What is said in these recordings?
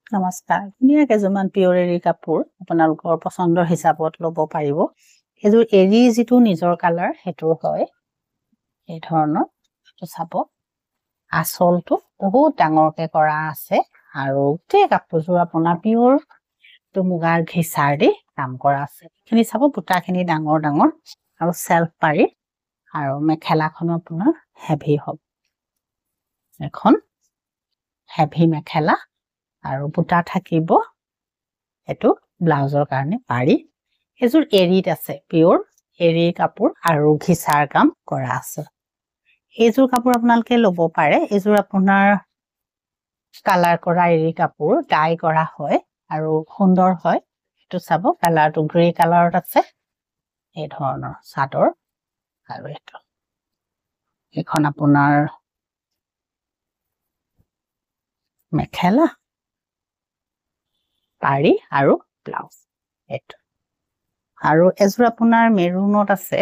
নমস্কাৰ ধুনীয়া কেইজনমান পিয়ৰ এৰী কাপোৰ আপোনালোকৰ পছন্দৰ হিচাপত ল'ব পাৰিব এযোৰ এৰী যিটো নিজৰ কালাৰ সেইটো হয় এই ধৰণৰ এইটো চাব আঁচলটো বহুত ডাঙৰকে কৰা আছে আৰু গোটেই কাপোৰযোৰ আপোনাৰ পিয়ৰ তো মুগাৰ ঘিচাৰ দি কাম কৰা আছে এইখিনি চাব বুটাখিনি ডাঙৰ ডাঙৰ আৰু সেলফ পাৰি আৰু মেখেলাখন আপোনাৰ হেভি হ'ব এখন হেভি মেখেলা আৰু বুটা থাকিব এটো ব্লাউজৰ কাৰণে পাৰি এযোৰ এৰীত আছে পিয়ৰ এৰী কাপোৰ আৰু ঘিচাৰ কাম কৰা আছে এইযোৰ কাপোৰ আপোনালোকে ল'ব পাৰে এইযোৰ আপোনাৰ কালাৰ কৰা এৰী কাপোৰ ডাই কৰা হয় আৰু সুন্দৰ হয় এটো চাব কালাৰটো গ্ৰে কালাৰত আছে এই ধৰণৰ চাদৰ আৰু এটো এখন আপোনাৰ মেখেলা পাৰি আৰু ব্লাউজ এটো আৰু এযোৰ আপোনাৰ মেৰুনত আছে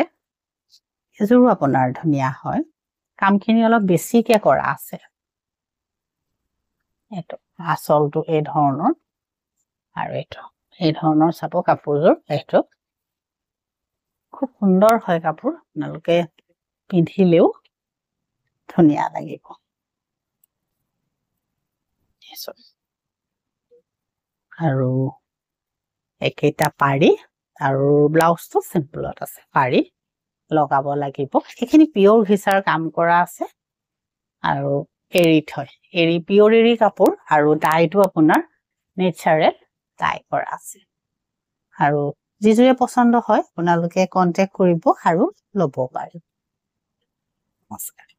এযোৰ আপোনাৰ ধুনীয়া হয় কামখিনি অলপ বেছিকে কৰা আছে এটো আঁচলটো এই ধৰণৰ আৰু এটো এই ধৰণৰ চাব কাপোৰযোৰ এটো খুব সুন্দৰ হয় কাপোৰ আপোনালোকে পিন্ধিলেও ধুনীয়া লাগিব আৰু একেটা পাৰি আৰু ব্লাউজটো সিম্পলত আছে পাৰি লগাব লাগিব এখিনি পিয়ৰ ঘিচাৰ কাম কৰা আছে আৰু এৰিত হয় এৰি পিয়ৰ এৰি কাপোৰ আৰু ডাইটো আপোনাৰ নেচাৰেল ডাই কৰা আছে আৰু যিজোৰে পছন্দ হয় আপোনালোকে কন্টাক্ট কৰিব আৰু ল'ব পাৰে নমস্কাৰ